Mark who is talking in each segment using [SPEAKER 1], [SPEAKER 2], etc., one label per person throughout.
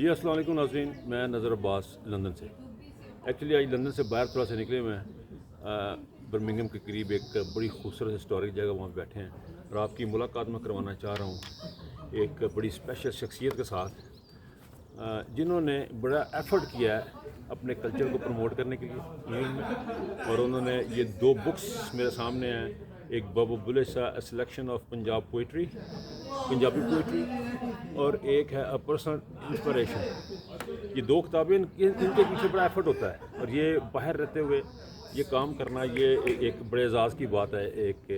[SPEAKER 1] جی السلام علیکم ناظرین، میں نظر عباس لندن سے. ایکچولی آج لندن سے باہر تھوڑا سا نکلے ہوئے ہیں. برمنگھم کے قریب ایک بڑی خوبصورت ہسٹورک جگہ وہاں بیٹھے ہیں اور آپ کی ملاقات میں کروانا چاہ رہا ہوں ایک بڑی اسپیشل شخصیت کے ساتھ جنہوں نے بڑا ایفرٹ کیا ہے اپنے کلچر کو پروموٹ کرنے کے لیے اور انہوں نے یہ 2 بکس میرے سامنے ہیں. ایک بابا Bulleh Shah selection of Punjabi poetry اور ایک ہے پرسنل انسپریشن. یہ 2 کتابیں ان کے پیچھے بڑا ایفرٹ ہوتا ہے اور یہ باہر رہتے ہوئے یہ کام کرنا یہ ایک بڑے اعزاز کی بات ہے ایک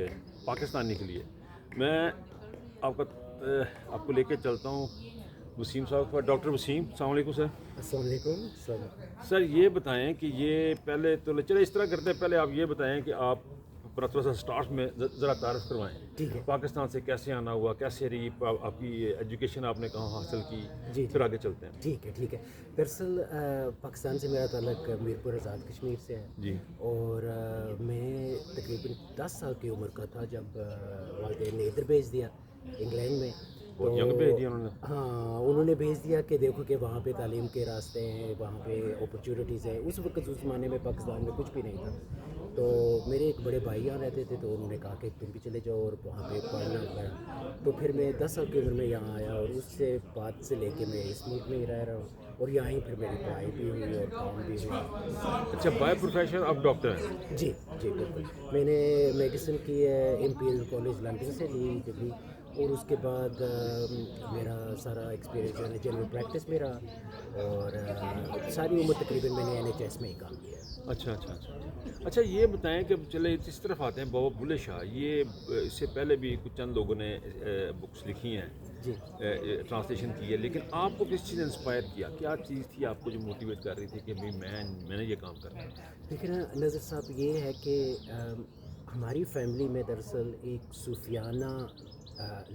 [SPEAKER 1] پاکستانی کے لیے. میں آپ کو لے کے چلتا ہوں وسیم صاحب کا. ڈاکٹر وسیم، السلام علیکم سر.
[SPEAKER 2] السلام علیکم
[SPEAKER 1] سر یہ بتائیں کہ یہ پہلے تو چلے اس طرح کرتے ہیں، پہلے آپ یہ بتائیں کہ آپ اپنا تھوڑا سا سٹارٹ میں ذرا تعارف کروائیں.
[SPEAKER 2] ٹھیک ہے.
[SPEAKER 1] پاکستان سے کیسے آنا ہوا، کیسے رہی آپ کی ایجوکیشن، آپ نے کہاں حاصل کی؟
[SPEAKER 2] جی
[SPEAKER 1] پھر آگے چلتے ہیں.
[SPEAKER 2] ٹھیک ہے. دراصل پاکستان سے میرا تعلق میرپور آزاد کشمیر سے ہے
[SPEAKER 1] جی.
[SPEAKER 2] اور میں تقریباً 10 سال کی عمر کا تھا جب والدین نے ادھر بھیج دیا انگلینڈ میں.
[SPEAKER 1] بہت ینگ بھیج دیا انہوں نے.
[SPEAKER 2] ہاں، انہوں نے بھیج دیا کہ دیکھو کہ وہاں پہ تعلیم کے راستے ہیں، وہاں پہ اپرچونیٹیز ہیں. اس وقت اس زمانے میں پاکستان میں کچھ بھی نہیں تھا. تو میرے ایک بڑے بھائی یہاں رہتے تھے تو انہوں نے کہا کہ تم بھی چلے جاؤ اور وہاں پہ پڑھنا پڑا. تو پھر میں 10 سال کی عمر میں یہاں آیا اور اس سے بعد سے لے کے میں اس ملک میں ہی رہ رہا ہوں اور یہاں ہی پھر میری پڑھائی بھی ہوئی اور کام بھی ہوا.
[SPEAKER 1] اچھا، بائی پروفیشن آپ ڈاکٹر ہیں؟
[SPEAKER 2] جی بالکل. میں نے میڈیسن کی ہے امپیریل کالج لندن سے لی ڈگری اور اس کے بعد میرا سارا ایکسپیرینس جو ہے جنرل پریکٹس میں رہا اور ساری عمر تقریباً میں نے NHS میں ہی کام کیا.
[SPEAKER 1] اچھا یہ بتائیں کہ چلے اس طرف آتے ہیں. بابا بلے شاہ، یہ اس سے پہلے بھی کچھ چند لوگوں نے بکس لکھی ہیں،
[SPEAKER 2] جی.
[SPEAKER 1] ٹرانسلیشن کی ہے، لیکن آپ کو کس چیز نے انسپائر کیا؟ کیا چیز تھی آپ کو جو موٹیویٹ کر رہی تھی کہ میں نے یہ کام کرنا ہے؟
[SPEAKER 2] دیکھیں نا نظر صاحب، یہ ہے کہ ہماری فیملی میں دراصل ایک صوفیانہ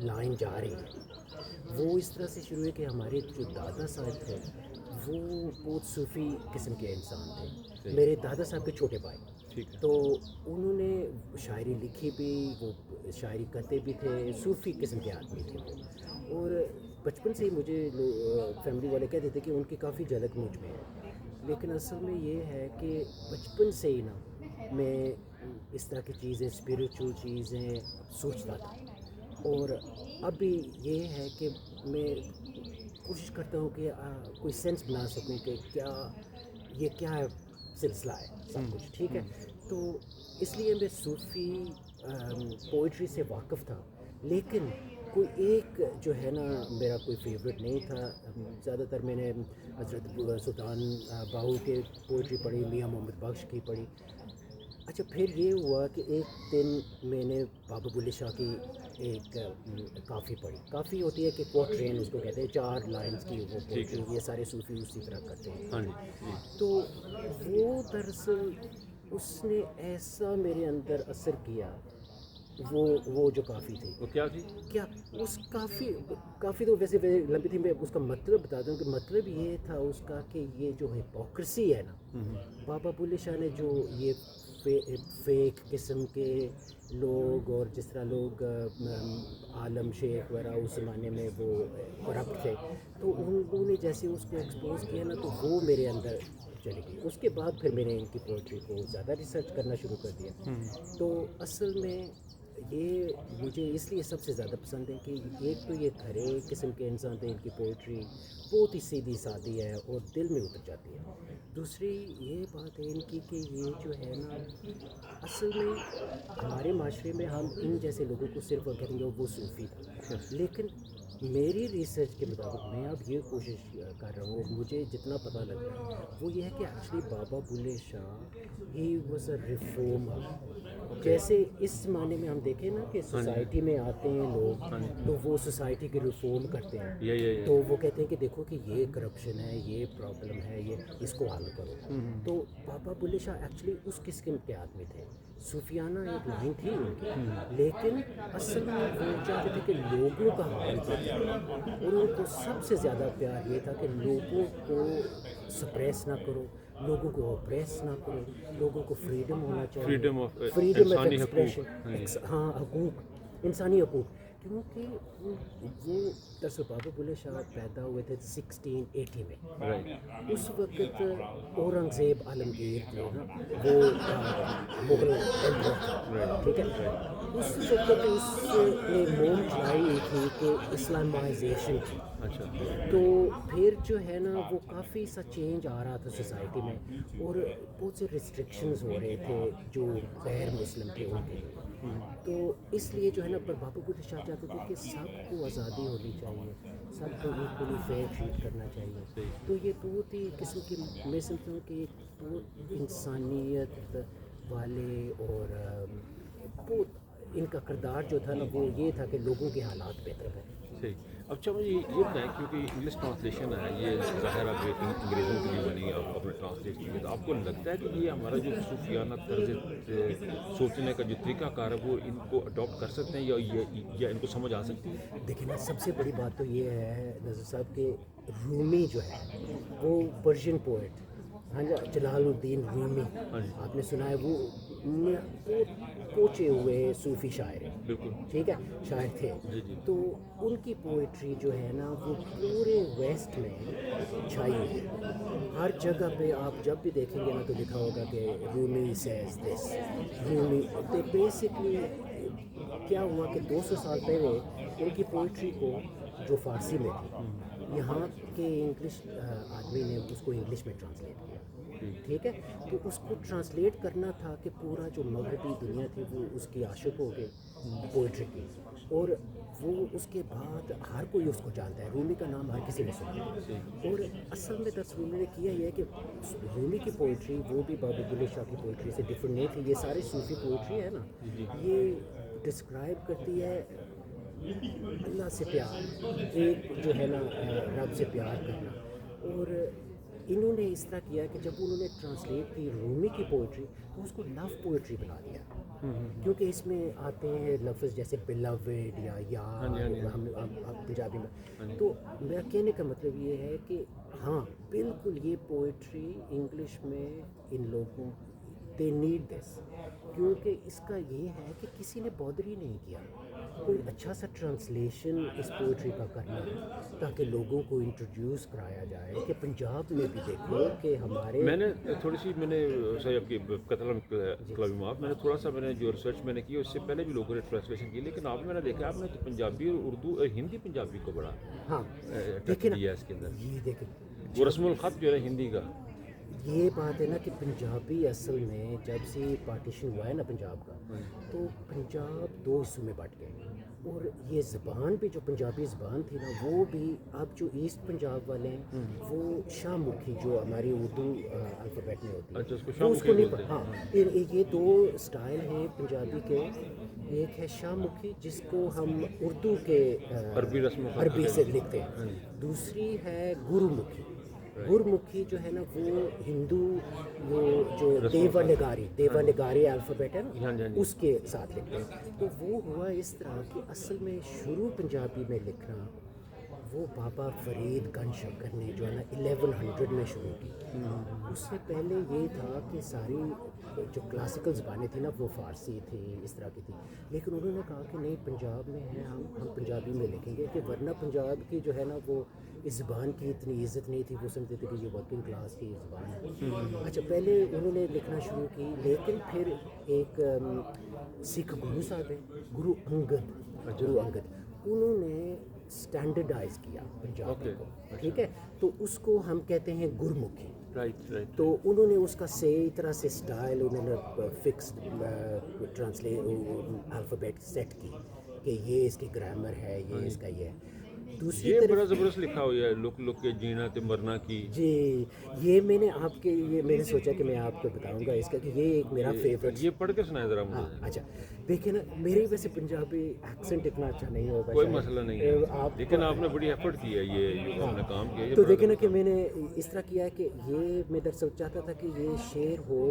[SPEAKER 2] لائن جا رہی ہے. وہ اس طرح سے شروع ہے کہ ہمارے جو دادا صاحب تھے وہ بہت صوفی قسم کے انسان تھے. میرے دادا صاحب کے چھوٹے بھائی.
[SPEAKER 1] ٹھیک ہے.
[SPEAKER 2] تو انہوں نے شاعری لکھی بھی، وہ شاعری کرتے بھی تھے، صوفی قسم کے آدمی تھے وہ. اور بچپن سے ہی مجھے فیملی والے کہتے تھے کہ ان کی کافی جھلک مجھ میں ہے. لیکن اصل میں یہ ہے کہ بچپن سے ہی نا میں اس طرح کی چیزیں، اسپریچول چیزیں سوچتا تھا. اور اب بھی یہ ہے کہ میں کوشش کرتا ہوں کہ کوئی سینس بنا سکوں کہ کیا سلسلہ ہے سب کچھ. ٹھیک ہے. تو اس لیے میں صوفی پوئٹری سے واقف تھا، لیکن کوئی ایک جو ہے نا میرا کوئی فیوریٹ نہیں تھا. زیادہ تر میں نے حضرت سلطان باہو کے پوئٹری پڑھی، میاں محمد بخش کی پڑھی. اچھا، پھر یہ ہوا کہ ایک دن میں نے بابا بلے شاہ کی ایک کافی پڑھی. کافی ہوتی ہے کہ کوٹرین اس کو کہتے ہیں، 4 لائنز کی وہ پوئٹری. یہ سارے صوفی اسی طرح کرتے ہیں.
[SPEAKER 1] ہاں جی.
[SPEAKER 2] تو وہ دراصل اس نے ایسا میرے اندر اثر کیا. وہ جو کافی تھی،
[SPEAKER 1] وہ کیا تھی؟
[SPEAKER 2] کیا اس کافی تو ویسے لمبی تھی. میں اس کا مطلب بتا دوں کہ مطلب یہ تھا اس کا کہ یہ جو ہپوکریسی ہے نا، بابا بلے شاہ نے جو یہ فیک قسم کے لوگ اور جس طرح لوگ عالم شیخ وغیرہ اس زمانے میں وہ کرپٹ تھے، تو انہوں نے جیسے اس کو ایکسپوز کیا نا تو وہ میرے اندر چلی گئی. اس کے بعد پھر میں نے ان کی پوئٹری کو زیادہ ریسرچ کرنا شروع کر دیا. تو اصل میں یہ مجھے اس لیے سب سے زیادہ پسند ہے کہ ایک تو یہ کھرے قسم کے انسان تھے، ان کی پوئٹری بہت ہی سیدھی سادھی ہے اور دل میں اتر جاتی ہے. دوسری یہ بات ہے ان کی کہ یہ جو ہے نا اصل میں ہمارے معاشرے میں ہم ان جیسے لوگوں کو صرف کہیں گے وہ صوفی تھا، لیکن میری ریسرچ کے مطابق میں اب یہ کوشش کر رہا ہوں، مجھے جتنا پتہ لگا ہے وہ یہ ہے کہ ایکچولی بابا Bulleh Shah he was a reformer. جیسے اس زمانے میں ہم دیکھیں نا کہ سوسائٹی میں آتے ہیں لوگ تو وہ سوسائٹی کے ریفارم کرتے ہیں. تو وہ کہتے ہیں کہ دیکھو کہ یہ کرپشن ہے، یہ پرابلم ہے، یہ اس کو حل کرو. تو بابا بلے شاہ ایکچولی اس قسم کے آدمی تھے. صوفیانہ ایک لائن تھی ان کی، لیکن اصل میں وہ چاہتے تھے کہ لوگوں کا حال کریں. اور ان کو سب سے زیادہ پیار یہ تھا کہ لوگوں کو سپریس نہ کرو، لوگوں کو اپریس نہ کرو، لوگوں کو فریڈم ہونا چاہیے.
[SPEAKER 1] Freedom of
[SPEAKER 2] expression. ہاں، حقوق، انسانی حقوق. کیونکہ وہ دراصل بابا بلے شاہ پیدا ہوئے تھے 1680 میں.
[SPEAKER 1] رائٹ.
[SPEAKER 2] اس وقت اورنگزیب عالمگیر جو ہے نا وہ مغل ایمپرر تھا, ٹھیک ہے. اس وقت اس نے موم چلائی تھی کہ اسلامائزیشن کی.
[SPEAKER 1] اچھا.
[SPEAKER 2] تو پھر جو ہے نا وہ کافی سا چینج آ رہا تھا سوسائٹی میں, اور بہت سے ریسٹرکشنز ہو رہے تھے جو غیر مسلم تھے ان کے. تو اس لیے جو ہے نا پر بابا بلے شاہ چاہتے تھے کہ سب کو آزادی ہونی چاہیے, سب کو ایکولی فیئر ٹریٹ کرنا چاہیے. تو یہ بہت ہی قسم کی میں سمجھتا ہوں کہ بہت انسانیت والے اور بہت ان کا کردار جو تھا نا وہ یہ تھا کہ لوگوں کے حالات بہتر کریں.
[SPEAKER 1] صحیح. اچھا مجھے یہ بتائیں, کیونکہ انگلش ٹرانسلیشن ہے یہ ظاہر اب انگریزوں کے لیے بنی, آپ اپنے ٹرانسلیٹ کیے, تو آپ کو لگتا ہے کہ یہ ہمارا جو صوفیانہ طرز سوچنے کا جو طریقہ کار ہے وہ ان کو اڈاپٹ کر سکتے ہیں یا ان کو سمجھ آ سکتی ہے؟
[SPEAKER 2] دیکھیں نا سب سے بڑی بات تو یہ ہے نظر صاحب کہ رومی جو ہے وہ پرشین پوئٹ, ہاں جی, جلال الدین رومی, آپ نے سنا ہے, وہ کوچے ہوئے صوفی شاعر ہیں,
[SPEAKER 1] بالکل
[SPEAKER 2] ٹھیک ہے, شاعر تھے. تو ان کی پوئٹری جو ہے نا وہ پورے ویسٹ میں چھائی ہوئی ہے. ہر جگہ پہ آپ جب بھی دیکھیں گے نا تو لکھا ہوگا کہ رومی سیز دس, رومی. تو بیسکلی کیا ہوا کہ 200 سال پہلے ان کی پوئٹری کو جو فارسی میں تھی, یہاں کے انگلش آدمی نے اس کو انگلش میں ٹرانسلیٹ کیا, ٹھیک ہے. تو اس کو ٹرانسلیٹ کرنا تھا کہ پورا جو مغربی دنیا تھی وہ اس کی عاشق ہو گئی پوئٹری کی, اور وہ اس کے بعد ہر کوئی اس کو جانتا ہے. رومی کا نام ہر کسی نے سنا, اور اصل میں درس رومی نے کیا یہ ہے کہ رومی کی پوئٹری وہ بھی بابا بلے شاہ کی پوئٹری سے ڈفرینٹ نہیں تھی. یہ سارے صوفی پوئٹری ہے نا, یہ ڈسکرائب کرتی ہے اللہ سے پیار, ایک جو ہے نا رب سے پیار کرنا. اور انہوں نے اس طرح کیا کہ جب انہوں نے ٹرانسلیٹ کی رومی کی پوئٹری تو اس کو لو پوئٹری بنا دیا, کیونکہ اس میں آتے ہیں لفظ جیسے بیلاوڈ یا یار ہم پنجابی میں. تو میرا کہنے کا مطلب یہ ہے کہ ہاں بالکل یہ پوئٹری انگلش میں ان لوگوں دے نیڈ دس, کیونکہ اس کا یہ ہے کہ کسی نے بادر ہی نہیں کیا کوئی اچھا سا ٹرانسلیشن اس پوئٹری کا کرنا ہے تاکہ لوگوں کو انٹروڈیوس کرایا جائے کہ پنجاب میں بھی دیکھو کہ ہمارے.
[SPEAKER 1] میں نے تھوڑی سی صحیح آپ کی قتل معاف, میں نے تھوڑا سا جو ریسرچ میں نے کی اس سے پہلے بھی لوگوں نے ٹرانسلیشن کی, لیکن آپ میں نے دیکھا آپ نے تو پنجابی اور اردو ہندی پنجابی کو بڑا ٹچ دیا اس کے اندر.
[SPEAKER 2] یہ دیکھیں
[SPEAKER 1] وہ رسم الخط جو ہے ہندی کا,
[SPEAKER 2] یہ بات ہے نا کہ پنجابی اصل میں جب سے پارٹیشن ہوا ہے نا پنجاب کا, تو پنجاب 2 حصوں میں بٹ گئے, اور یہ زبان بھی جو پنجابی زبان تھی نا وہ بھی اب جو ایسٹ پنجاب والے ہیں وہ شاہ مکھی جو ہماری اردو الفابیٹ میں ہوتی ہے وہ اس کو نہیں. ہاں یہ 2 اسٹائل ہیں پنجابی کے, ایک ہے شاہ مکھی جس کو ہم اردو کے عربی سے لکھتے ہیں, دوسری ہے گرو مکھی. گرمکھی جو ہے نا وہ ہندو وہ جو دیونگاری الفابیٹ ہے نا اس کے ساتھ لکھتے ہیں. تو وہ ہوا اس طرح کہ اصل میں شروع پنجابی میں لکھنا وہ بابا فرید گنج شنکر نے جو ہے نا 1100 میں شروع کی. اس سے پہلے یہ تھا کہ ساری جو کلاسیکل زبانیں تھیں نا وہ فارسی تھی, اس طرح کی تھی, لیکن انہوں نے کہا کہ نہیں پنجاب میں ہے ہم پنجابی میں لکھیں گے, کہ ورنہ پنجاب کی جو ہے نا وہ اس زبان کی اتنی عزت نہیں تھی, وہ سمجھتے تھے کہ یہ ورکنگ کلاس کی زبان ہے. اچھا پہلے انہوں نے لکھنا شروع کی, لیکن پھر ایک سکھ گرو صاحب ہیں گرو انگد, انہوں نے اسٹینڈرڈائز کیا پنجاب کو, ٹھیک ہے, تو اس کو ہم کہتے ہیں گرمکھی. تو انہوں نے اس کا صحیح طرح سے اسٹائل انہوں نے فکسڈ الفابیٹ سیٹ کی کہ یہ اس کی گرامر ہے, یہ اس کا یہ ہے. دوسری
[SPEAKER 1] یہ بڑا زبردست لکھا ہوا ہے لک کے جینا تے مرنا کی.
[SPEAKER 2] جی یہ میں نے آپ کے میں نے سوچا کہ میں آپ کو بتاؤں گا اس کا کہ یہ ایک میرا فیوریٹ.
[SPEAKER 1] یہ پڑھ کے سنائے ذرا مجھے.
[SPEAKER 2] اچھا دیکھیں نا میری ویسے پنجابی ایکسنٹ اتنا اچھا نہیں ہوگا,
[SPEAKER 1] کوئی مسئلہ نہیں ہے, لیکن آپ نے بڑی ایفرٹ کی ہے یہ جو آپ نے کام کیا.
[SPEAKER 2] تو دیکھیں نا کہ میں نے اس طرح کیا ہے کہ یہ میں دراصل چاہتا تھا کہ یہ شعر ہو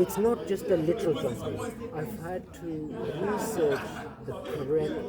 [SPEAKER 2] it's not just a literal translation. I've had to research the correct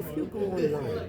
[SPEAKER 2] if you go online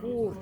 [SPEAKER 2] poor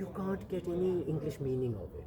[SPEAKER 2] you can't get any English meaning of it.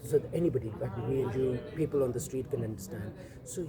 [SPEAKER 2] so that anybody like me and you, people on the street can understand. So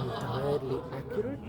[SPEAKER 2] entirely accurate.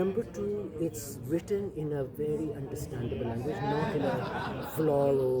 [SPEAKER 2] Number two, it's written in a very understandable language, not in a floral.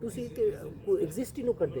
[SPEAKER 2] ਤੁਸੀਂ ਤੇ ਕੋਈ exist ਹੀ ਨਹੀਂ ਕਰਦੇ।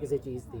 [SPEAKER 2] ਕਿਸੇ ਚੀਜ਼ ਦੀ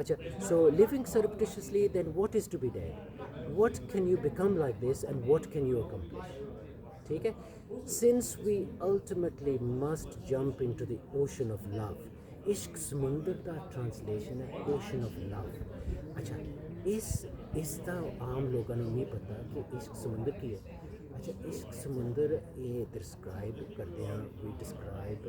[SPEAKER 2] ਅੱਛਾ, so living surreptitiously, then what is to be dead, what can you become like this and what can you accomplish. ਠੀਕ ਹੈ, since we ultimately must jump into the ocean of love. ਇਸ਼ਕ ਸਮੁੰਦਰ ਦਾ ਟ੍ਰਾਂਸਲੇਸ਼ਨ ਹੈ ocean of love. ਅੱਛਾ, ਇਸ ਦਾ ਆਮ ਲੋਕਾਂ ਨੂੰ ਨਹੀਂ ਪਤਾ ਕਿ ਇਸ਼ਕ ਸਮੁੰਦਰ ਕੀ ਹੈ। ਅੱਛਾ, ਇਸ਼ਕ ਸਮੁੰਦਰ ਇਹ ਡਿਸਕ੍ਰਾਈਬ ਕਰਦੇ ਹਾਂ, ਵੀ describe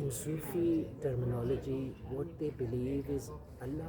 [SPEAKER 2] in Sufi terminology. What they believe is Allah.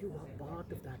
[SPEAKER 2] you are part of that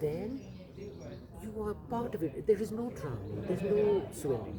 [SPEAKER 2] Then you are part of it. There is no drowning, there is no swimming.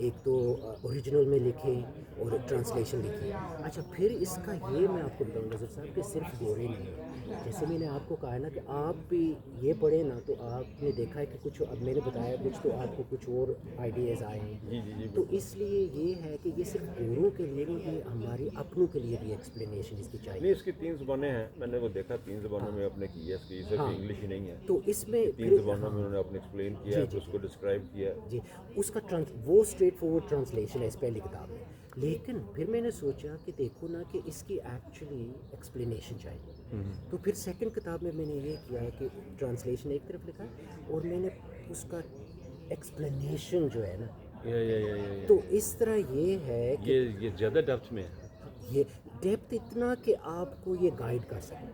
[SPEAKER 2] ایک تو اوریجنل میں لکھے اور ٹرانسلیشن لکھی. اچھا پھر اس کا یہ میں آپ کو بتاؤں نظر صاحب کہ صرف گورے نہیں ہیں. جیسے میں نے آپ کو کہا نا کہ آپ بھی یہ پڑھیں نا تو آپ نے دیکھا ہے کہ کچھ اب میں نے بتایا کچھ تو آپ کو کچھ اور آئیڈیاز آئے ہیں. تو اس لیے یہ ہے کہ یہ صرف گوروں کے لیے نہیں, یہ ہماری اپنوں کے لیے بھی ایکسپلینیشن اس کی چاہیے.
[SPEAKER 1] نہیں, اس کی 3 زبانیں ہیں, میں نے وہ دیکھا 3 زبانوں میں اپنے کی ہے, اس کی صرف انگلش ہی نہیں ہے,
[SPEAKER 2] تو اس میں
[SPEAKER 1] 3 زبانوں میں انہوں نے اپنے ایکسپلین کیا ہے, اس کو ڈسکرائب کیا ہے.
[SPEAKER 2] جی اس کا وہ اسٹریٹ فارورڈ ٹرانسلیشن ہے اس پہلی کتاب میں. لیکن پھر میں نے سوچا کہ دیکھو نا کہ اس کی ایکچولی ایکسپلینیشن چاہیے. تو پھر سیکنڈ کتاب میں نے یہ کیا کہ ٹرانسلیشن ایک طرف لکھا اور میں نے اس کا ایکسپلینیشن جو ہے نا, تو اس طرح یہ ہے کہ
[SPEAKER 1] یہ زیادہ ڈیپتھ میں ہے.
[SPEAKER 2] یہ ڈیپتھ اتنا کہ آپ کو یہ گائیڈ کر سکے.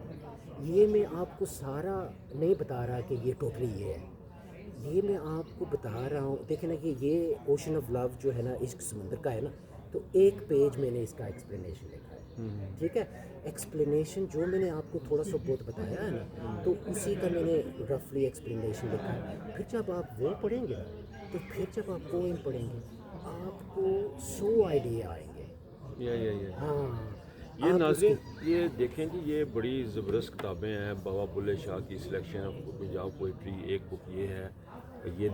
[SPEAKER 2] یہ میں آپ کو سارا نہیں بتا رہا کہ یہ ٹوٹلی یہ ہے, یہ میں آپ کو بتا رہا ہوں. دیکھیں نا کہ یہ اوشن آف لو جو ہے نا, عشق سمندر کا ہے نا, تو ایک پیج میں نے اس کا ایکسپلینیشن لکھا ہے. ٹھیک ہے, ایکسپلینیشن جو میں نے آپ کو تھوڑا سا بہت بتایا ہے نا, تو اسی کا میں نے رفلی ایکسپلینیشن لکھا ہے. پھر جب آپ وہ پڑھیں گے نا, تو پھر جب آپ پوئم پڑھیں گے آپ کو 100 آئیڈیا آئیں گے. ہاں
[SPEAKER 1] یہ ناظرین یہ دیکھیں جی, یہ بڑی زبردست کتابیں ہیں. بابا بلے شاہ کی سلیکشن آف پنجاب پوئٹری, ایک بک یہ ہے, یہ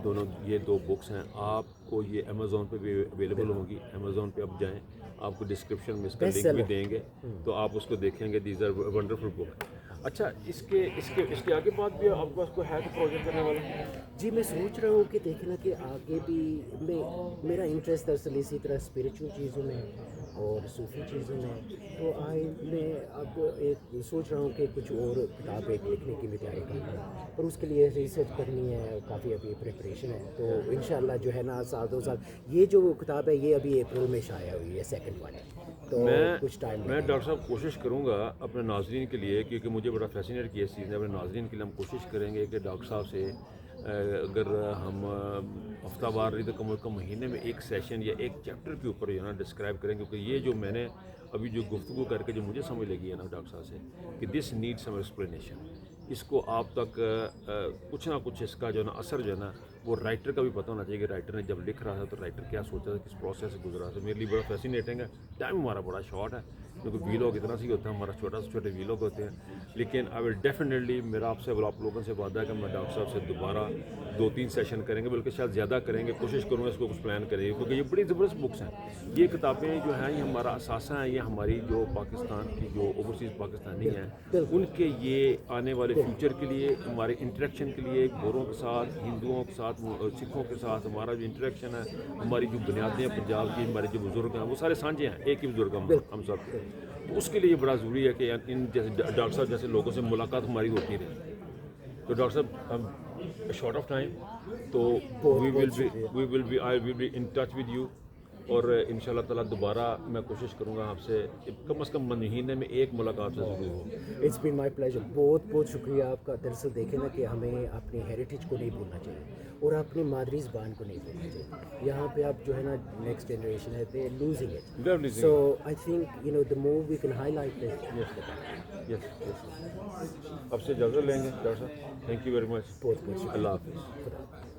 [SPEAKER 1] 2 بکس ہیں. آپ کو یہ امیزون پہ بھی اویلیبل ہوں گی. امیزون پہ آپ جائیں, آپ کو ڈسکرپشن میں اس کا لنک بھی دیں گے, تو آپ اس کو دیکھیں گے. دیز آر ونڈرفل بک. اچھا, اس کے آگے بعد بھی آپ کے پاس کوئی ہے تو پروجیکٹ کرنے والا؟
[SPEAKER 2] جی میں سوچ رہا ہوں کہ دیکھیں نا کہ آگے بھی میرا انٹرسٹ دراصل اسی طرح اسپریچول چیزوں میں اور صوفی چیزوں میں. تو میں اب ایک سوچ رہا ہوں کہ کچھ اور کتاب ایک لکھنے کی بھی تیاری کرنا ہے, پر اس کے لیے ریسرچ کرنی ہے, کافی ابھی پریپریشن ہے. تو انشاءاللہ جو ہے نا 1-2 سال, یہ جو کتاب ہے یہ ابھی اپریل میں شائع ہوئی ہے, سیکنڈ پارٹ. تو کچھ ٹائم
[SPEAKER 1] میں ڈاکٹر صاحب کوشش کروں گا اپنے ناظرین کے لیے, کیونکہ مجھے بڑا فیسینیٹ کیا اس چیز نے. اپنے ناظرین کے لیے ہم کوشش کریں گے کہ ڈاکٹر صاحب سے اگر ہم ہفتہ وار نہیں تو کم از کم مہینے میں ایک سیشن یا ایک چیپٹر کے اوپر جو ہے نا ڈسکرائب کریں. کیونکہ یہ جو میں نے ابھی جو گفتگو کر کے جو مجھے سمجھ لگی ہے نا ڈاکٹر صاحب سے, کہ دس نیڈ سم ایکسپلینیشن, اس کو آپ تک کچھ نہ کچھ اس کا جو ہے نا اثر جو ہے نا وہ رائٹر کا بھی پتہ ہونا چاہیے کہ رائٹر نے جب لکھ رہا تھا تو رائٹر کیا سوچا تھا, کس پروسیس سے گزرا تھا. میرے لیے بڑا فیسینیٹنگ ہے. ٹائم ہمارا بڑا شارٹ ہے کیونکہ ویلاگ اتنا سی ہوتا ہے, ہمارا چھوٹے ویلاگ ہوتے ہیں. لیکن آئی ول ڈیفینیٹلی, میرا آپ سے آپ لوگوں سے وعدہ ہے کہ میں ڈاکٹر صاحب سے دوبارہ 2-3 سیشن کریں گے, بلکہ شاید زیادہ کریں گے. کوشش کروں گا اس کو کچھ پلان کریں گے, کیونکہ یہ بڑی زبردست بکس ہیں. یہ کتابیں جو ہیں یہ ہمارا اثاثہ ہیں, یہ ہماری جو پاکستان کی جو اوورسیز پاکستانی ہیں ان کے یہ آنے والے فیوچر کے لیے, ہمارے انٹریکشن کے لیے, گوروں کے ساتھ, ہندوؤں کے ساتھ, سکھوں کے ساتھ ہمارا جو انٹریکشن ہے, ہماری جو بنیادیں پنجاب کی, ہمارے جو بزرگ ہیں وہ سارے سانجھے ہیں, ایک ہی بزرگ ہم سب. تو اس کے لیے یہ بڑا ضروری ہے کہ ان جیسے ڈاکٹر صاحب جیسے لوگوں سے ملاقات ہماری ہوتی رہے. تو ڈاکٹر صاحب شارٹ آف ٹائم, تو I will be in touch with you, اور ان شاء اللہ تعالیٰ دوبارہ میں کوشش کروں گا آپ سے کم از کم مہینے میں ایک ملاقات سے ضرور ہو.
[SPEAKER 2] It's been my pleasure. بہت بہت شکریہ آپ کا. دراصل دیکھیں نا کہ ہمیں اپنی ہیریٹیج کو نہیں بھولنا چاہیے اور اپنی مادری زبان کو نہیں بھولنا چاہیے. یہاں پہ آپ جو ہے نا نیکسٹ جنریشن ہے, they losing it. So I think the more we can highlight this.
[SPEAKER 1] Yes, اب سے اجازت لیں گے ڈاکٹر صاحب. Thank you very much.
[SPEAKER 2] بہت بہت شکریہ.
[SPEAKER 1] اللہ حافظ.